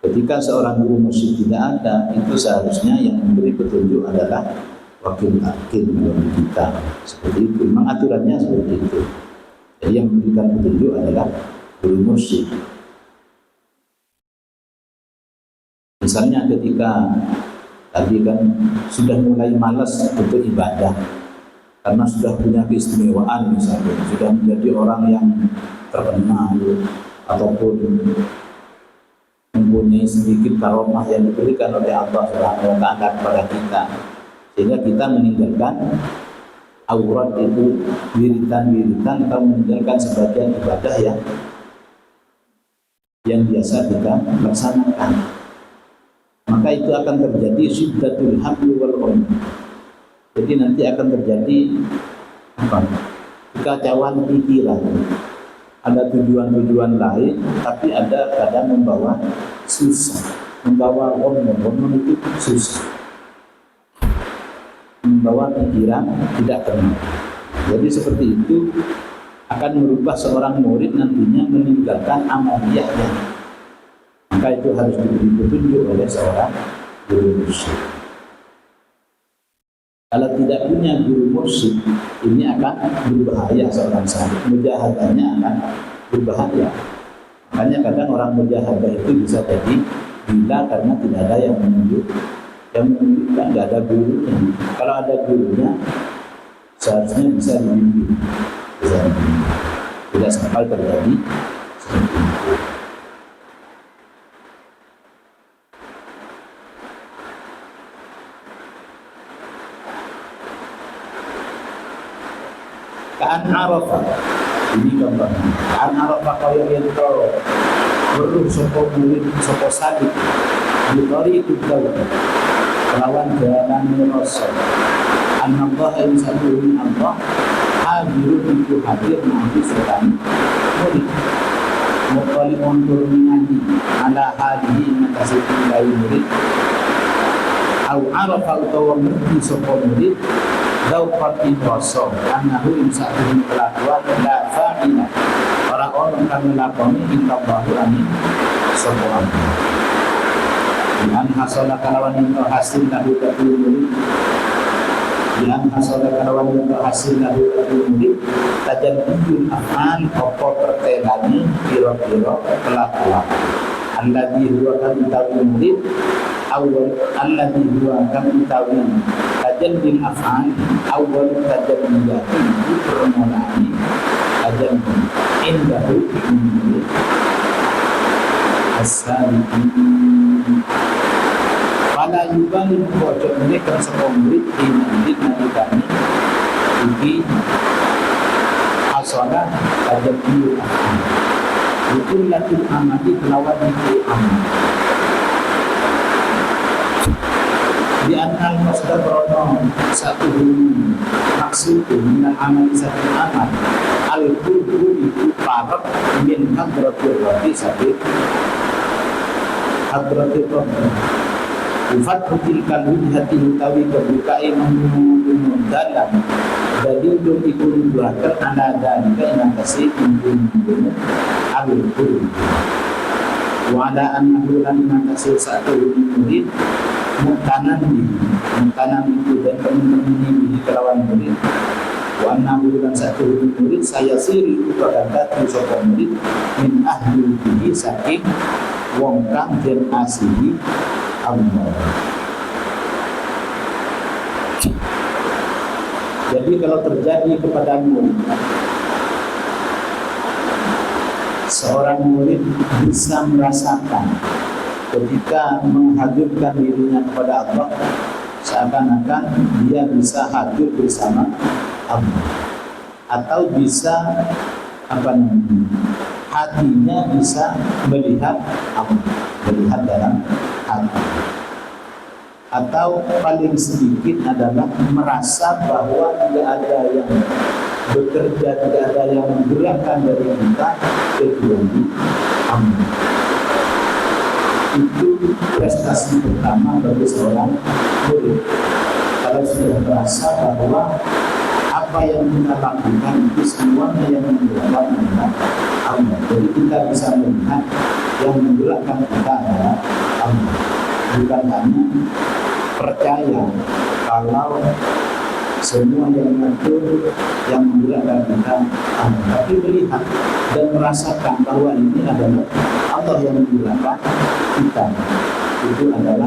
Ketika seorang guru mursyid tidak ada, itu seharusnya yang memberi petunjuk adalah wakil takdir bagi kita. Seperti itu, memang aturannya seperti itu. Jadi yang memberikan petunjuk adalah guru mursyid. Misalnya ketika tadi kan sudah mulai malas untuk ibadah karena sudah punya keistimewaan, misalnya sudah menjadi orang yang terkenal ataupun mempunyai sedikit karomah yang diberikan oleh Allah Subhanahu wa taala kepada kita, sehingga kita meninggalkan aurat itu wiritan atau meninggalkan sebagian ibadah yang biasa kita laksanakan. Maka itu akan terjadi syiddatul hamli wal ghammi. Jadi nanti akan terjadi kekacauan pikiran. Ada tujuan-tujuan lain, tapi ada kadang membawa susah, membawa ghammi itu susah, membawa pikiran tidak tenang. Jadi seperti itu akan merubah seorang murid nantinya meninggalkan amaliyahnya. Maka itu harus diberi petunjuk oleh seorang guru mursyid. Kalau tidak punya guru mursyid, ini akan berbahaya seorang santri. Mujahadahnya akan berbahaya. Makanya kadang orang mujahadah itu bisa jadi gila karena tidak ada yang menunjuk. Yang menunjukkan tidak ada gurunya. Kalau ada gurunya, seharusnya bisa dibimbing. Tidak sampai terjadi seperti itu. Ka'an arafah, ini contohnya. Ka'an arafah kaya yang kau beruh sopo murid sopo sadik ditori itu kau lawan jalan merosot an-Allah yang satu ini Allah hadirun itu hadir nanti serta murid mukali ontur menyanyi ala hadihi mengasih tinggai murid au arafah utawa ngerti sopo murid dauqatin rasa annahu insa'in kelakuan la fa'ila orang-orang kami lakoni intabahu amin sapa Allah dan hasolah kalawan itu hasil lahu katul murid dan hasolah kalawan itu hasil lahu katul murid tajadidul af'al apa pertelani piro-piro kelakuan alladhi huwa kan utawi murid awal alladhi huwa kan utawi tajaddil af'al awal tajaddiyati itu permulaan tajaddil indahu as-salihin. Fala yubalin ojo menekan sapa murid ini nalikane iki asala tajabiyul amal. Bikullatil amali kelawan iki amal. Di anal masdar rono satu maksud minal amal satu amal al-qurbu itu parab min hadratil rabbi sabit hadratil rabbi ufat tilkal wujhati utawi kebukai mengumum dalam dalil itu dibuatkan ala dalika yang kasih mengumum al-qurbu wa ala annahu lan kasih satu murid mutanan itu dan teman-teman ini kelawan murid wa annahu lan satu murid saya siri itu kata sapa murid min ahli bihi saking wong kang den asihi Allah. Jadi kalau terjadi kepadamu seorang murid bisa merasakan ketika menghajurkan dirinya kepada Allah seakan-akan dia bisa hadir bersama Allah, atau bisa hatinya bisa melihat Allah, melihat dalam hati, atau paling sedikit adalah merasa bahwa tidak ada yang bekerja, tidak ada yang menggerakkan dari kita kecuali Allah. Itu prestasi pertama bagi seorang murid. Kalau sudah merasa bahwa apa yang kita lakukan itu semuanya yang menggerakkan adalah Allah. Jadi kita bisa melihat yang menggerakkan kita adalah Allah. Bukan hanya percaya kalau semua yang mengatur yang menggerakkan kita Allah, tapi melihat dan merasakan bahwa ini adalah Allah yang menggerakkan kita. Itu adalah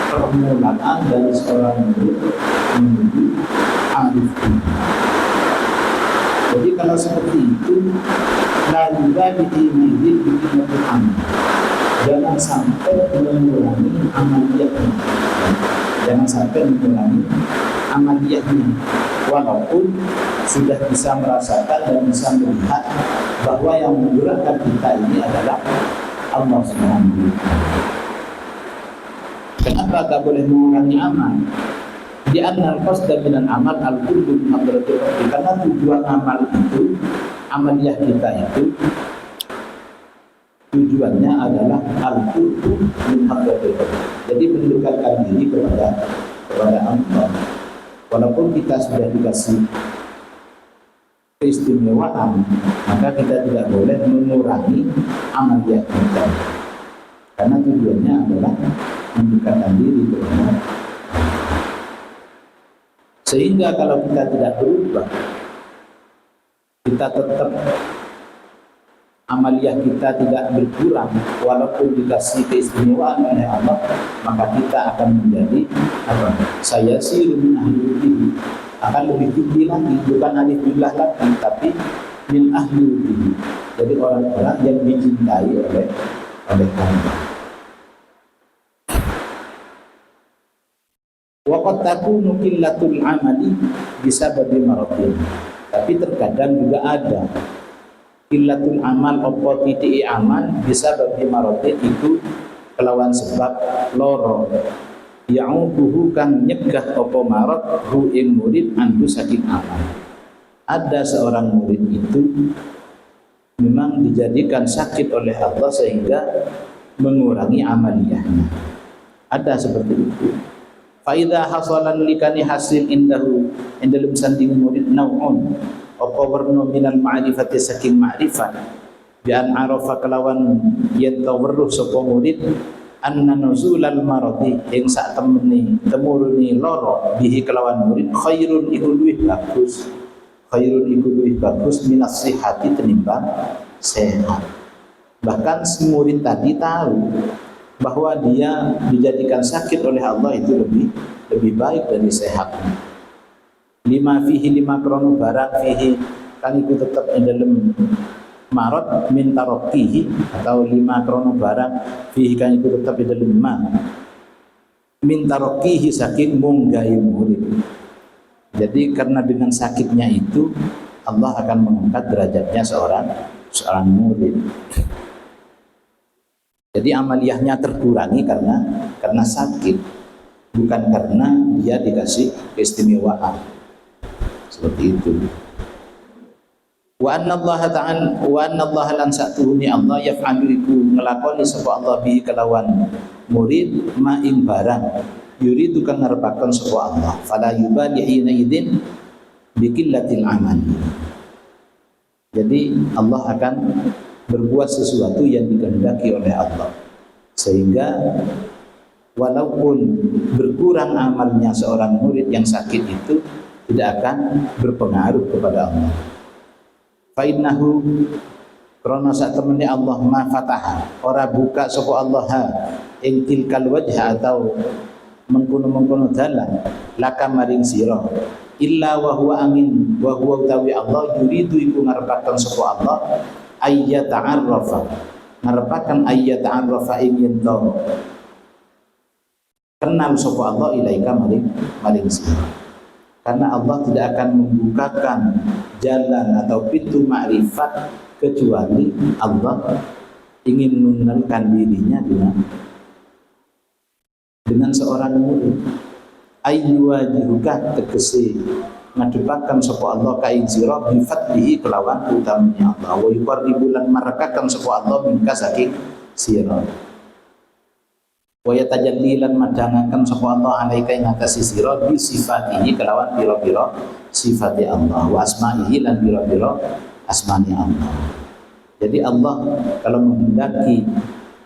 permulaan dari seorang murid menuju arif. Jadi kalau seperti itu, la yubali mihil bikin amal. Jangan sampai mengurangi amaliyahnya. Jangan sampai mengurangi amaliyahnya. Walaupun sudah bisa merasakan dan bisa melihat bahwa yang menggerakkan kita ini adalah Allah Subhanahu wa Ta'ala. Kenapa tak boleh mengurangi amal? Di annal qasda minal amal al-qurbu min hadratir rabbi. Karena tujuan amal itu, amaliyah kita itu tujuannya adalah al-qurbu min hadratir rabbi. Jadi mendekatkan diri kepada Allah. Walaupun kita sudah dikasih keistimewaan, maka kita tidak boleh mengurangi amaliyah kita. Karena tujuannya adalah mendekatkan diri kepada Allah. Sehingga kalau kita tidak berubah, kita tetap amaliyah kita tidak berkurang walaupun dikasih keistimewaan oleh Allah, maka kita akan menjadi saya sih min ahli bihi, akan lebih tinggi lagi, bukan alif billah lagi, tapi min ahli bihi. Jadi orang-orang yang dicintai oleh Allah. Waqad takunu qillatul amali bisababi maradin. Tapi terkadang juga ada qillatul amal apa titik amal bisababi maradin itu kelawan sebab loro. Ya'uduhu kang nyegah apa marad hu ing murid andu saking amal. Ada seorang murid itu memang dijadikan sakit oleh Allah sehingga mengurangi amaliyahnya. Ada seperti itu. Faida hasalan likani hasil indahu indalum sanding murid nau'un apa warna minal ma'rifati saking ma'rifat bi an arafa kelawan yen tawarruh sapa murid anna nuzulal maradi ing sak temene temuruni loro bihi kelawan murid khairun iku luwih bagus minas sihati tenimbang sehat. Bahkan si murid tadi tahu bahwa dia dijadikan sakit oleh Allah itu lebih baik dari sehat. Lima krono barang fihi kan itu tetap dalam marot min tarokihi atau lima krono barang fihi kan itu tetap ada lima min tarokihi saking munggai murid. Jadi karena dengan sakitnya itu Allah akan mengangkat derajatnya seorang murid. Jadi amaliyahnya terkurangi karena sakit, bukan karena dia dikasih keistimewaan. Seperti itu. Wa anna Allah lan satuhuni Allah yaf'alu iku ngelakoni sapa Allah bi kelawan murid ma ing barang yuridu kang ngarepaken sapa Allah fala yubali hina idzin bi qillatil amal. Jadi Allah akan berbuat sesuatu yang dikehendaki oleh Allah, sehingga walaupun berkurang amalnya seorang murid yang sakit itu tidak akan berpengaruh kepada Allah. Fa innahu krana sak temene Allah ma fataha ora buka sapa Allah ing tilkal wajha atau mengkono-mengkono dalan laka maring sira illa wa huwa angin wa huwa utawi Allah yuridu iku ngarepaken sapa Allah ayyata'arrafa ngarepaken ayyata'arrafa ing yen kenal sapa Allah ilaika maring sira. Karena Allah tidak akan membukakan jalan atau pintu ma'rifat kecuali Allah ingin mengenalkan dirinya dengan seorang murid. Ayyuwajihuka tegese ngadepaken sapa Allah ka ing sira bi fadlihi kelawan utamanya Allah wa yuqarribu lan marakaken sapa Allah minka saking sira. Wa yatajalli lan madangaken sapa Allah alaika ing atase sira bi sifatihi kelawan pira-pira sifate Allah wa asma'ihi lan pira-pira asmane Allah. Jadi Allah kalau menghendaki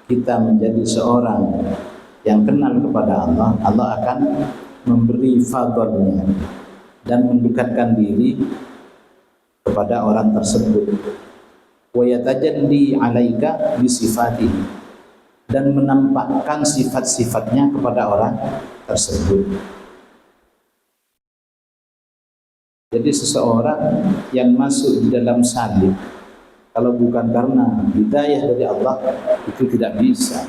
kita menjadi seorang yang kenal kepada Allah, Allah akan memberi fadlnya dan mendekatkan diri kepada orang tersebut. Wa yatajalli alaika bi sifatihi dan menampakkan sifat-sifatnya kepada orang tersebut. Jadi seseorang yang masuk di dalam salib kalau bukan karena hidayah dari Allah itu tidak bisa.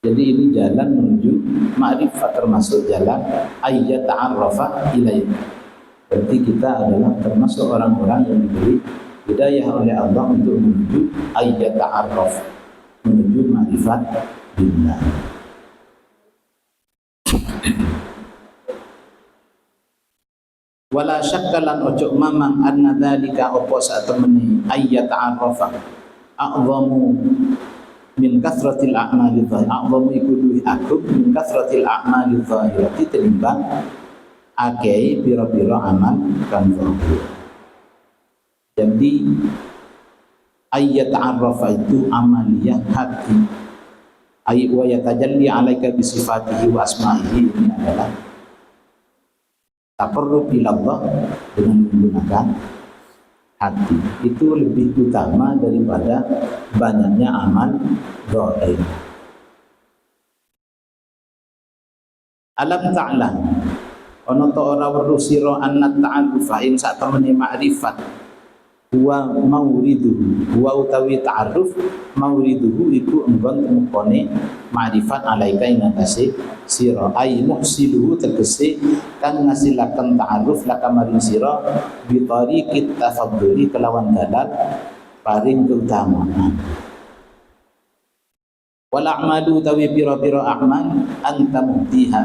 Jadi ini jalan menuju ma'rifat, termasuk jalan ayyat ta'arrafa ilaika. Berarti kita adalah termasuk orang-orang yang diberi hidayah oleh Allah untuk menuju ayyat ta'arraf, menuju ma'rifat billah. Wala syakkalan ojo mamang anna dzalika opo sak temene ayyat ta'arrafa a'zamu min kathratil a'mali dhahir. A'zamu iku luwih agung min kathratil a'mali dhahirati tinimbang akeh pira-pira amal kang zahir. Jadi ayyat ta'arrafa itu amaliyah hati. Ayat wa yatajalli alaika bi sifatihi wa asma'ihi, ini adalah taqarrub ila Allah dengan menggunakan hati. Itu lebih utama daripada banyaknya amal zahir. Alam ta'lam ana ta ora weruh sira anna ta'arrufa ing sak temene makrifat huwa mauriduhu, huwa utawi ta'arruf mauriduhu iku enggon temukane ma'rifat alaika ing atase sira ai muhsiluhu tegese kang ngasilaken ta'arruf laka maring sira bi tariqit tafadduli kelawan dalan paring keutamaan. Wal a'malu utawi pira-pira a'mal anta muhdiha,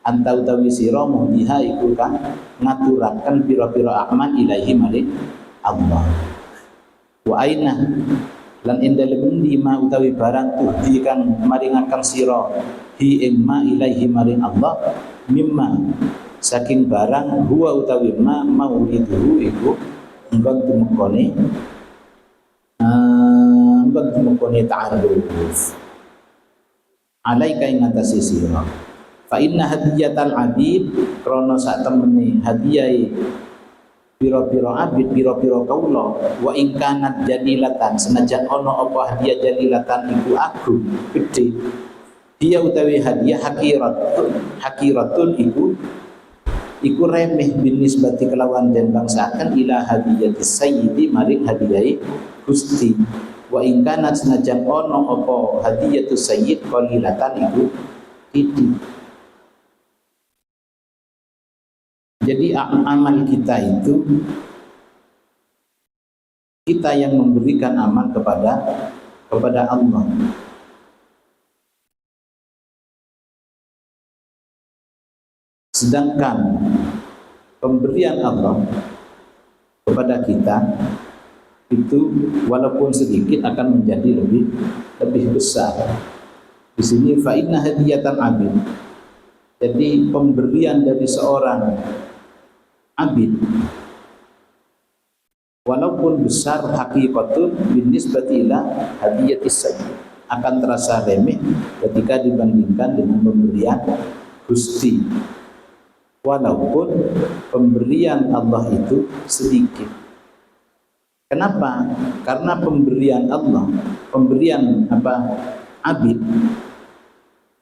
anta utawi sira muhdiha iku kang ngaturaken pira-pira a'mal ilahi maring Allah. Wa aina lan indalem lima utawi barang tuhdi kang maringaken sira hi ing ma ilaihi maring Allah mimma saking barang huwa utawi ma mauriduhu iku enggon tumukone ta'arruf alaika ing atase sira. Fa inna hadiyatal abid krana sak temene hadiyahe pira-pira abid, pira-pira kaula wa ing kanat jalilatan senajan ana apa hadiah jalilatan iku agung gede dia utawi hadiah hakiratun iku iku remeh bin nisbati kelawan den bangsaken ila hadiyatis sayyidi maring hadiyai Gusti. Wa in kana senajan ono apa hadiyatus sayyid qalilatan iku titik. Jadi amal kita itu, kita yang memberikan amal kepada Allah. Sedangkan pemberian Allah kepada kita itu walaupun sedikit akan menjadi lebih besar. Di sini fa inna hadiyatan abid. Jadi pemberian dari seorang abid walaupun besar hakikatun bin nisbati ila hadiyatis sayyid akan terasa remeh ketika dibandingkan dengan pemberian Gusti. Walaupun pemberian Allah itu sedikit. Kenapa? Karena pemberian Allah, pemberian abid,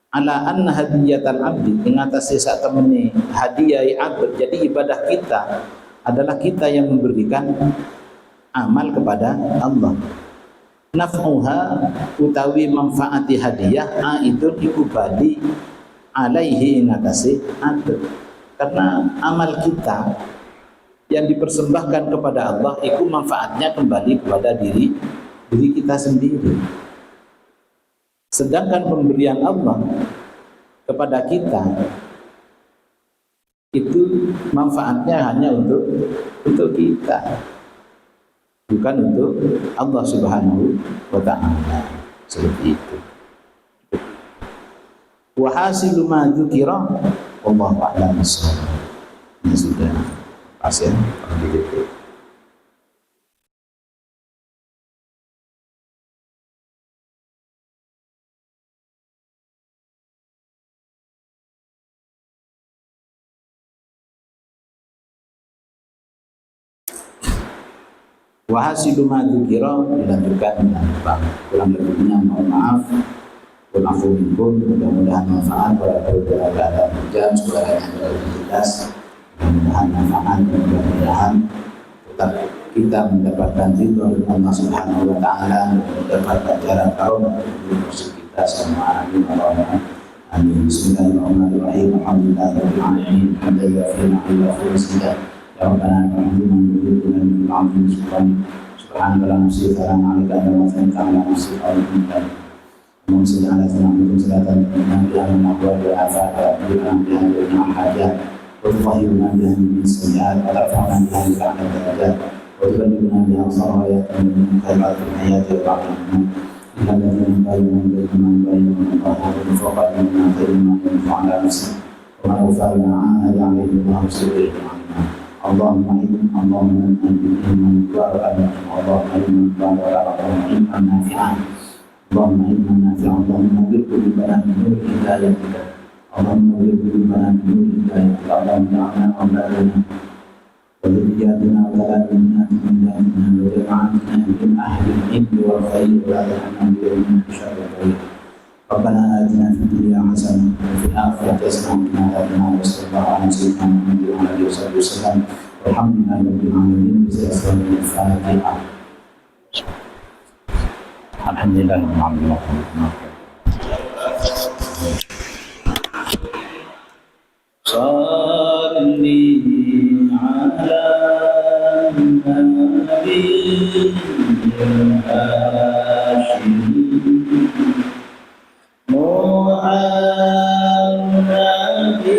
ala anna hadiyatan abdi, mengatasi saat temani hadiah abd. Jadi ibadah kita adalah kita yang memberikan amal kepada Allah. Naf'uha utawi manfaati hadiah aidun iku bali alaihi ingatasi abd. Karena amal kita yang dipersembahkan kepada Allah itu manfaatnya kembali kepada diri kita sendiri. Sedangkan pemberian Allah kepada kita itu manfaatnya hanya untuk kita, bukan untuk Allah Subhanahu wa ta'ala. Seperti itu. Wa hasilu ma dzukira wallahu a'lam bissawab. Ini sudah pasien begitu. Wa hasilu ma dzukira, dilanjutkan dengan kurang lebihnya mohon maaf. Afu minkum, mudah-mudahan manfaat walaupun ada hujan suaranya jelas, mudah-mudahan manfaat, mudah-mudahan tetap kita mendapatkan ridho dari Allah Subhanahu wa ta'ala, mendapatkan jalan kaum untuk musuh kita semua. Amin. Amin. Bismillahirrahmanirrahim. Alhamdulillahirabbil alamin. Hamdan yafina illa fusida. Ya Rabbana alhamdulillah min al-'azim subhanaka la nusi thana 'alaika wa ta'ala nusi al-hamd. Muhammad ala sallallahu salatan bihan maqwa wa afaq bihan bihan hajat wa tuhiyuna bihan min sayyi'at wa tarfa'una bihan ila darajat wa tubayyinuna bihan sarayat min khairat al-hayat wa ba'daha illa alladhina bayyanu biman bayyana Allahu faqad min khairin ma yanfa'una nafsi wa ma ufa'na 'ala 'alayhi wa sallallahu Allahumma inna Allahumma anna man qala Allahumma inna man qala inna nafi'an Allahumma inna nafi'an Allahumma nabir qulubana min nur hidayatika Allahumma nabir qulubana min nur hidayatika Allahumma ja'alna awladana wa dhurriyyatina awladana min datina wa jama'atina min ahli al-ilmi wal khair wa la tahrimna min syarri al-khair Rabbana atina fid dunya hasanah wa fil akhirati hasanah wa qina adzaban nar wa sallallahu ala sayyidina Muhammadin wa alihi wasallam walhamdulillahi rabbil alamin. Al-Fatihah. Alhamdulillah Salli ala nabi Hashim Muhammadin wa ala alihi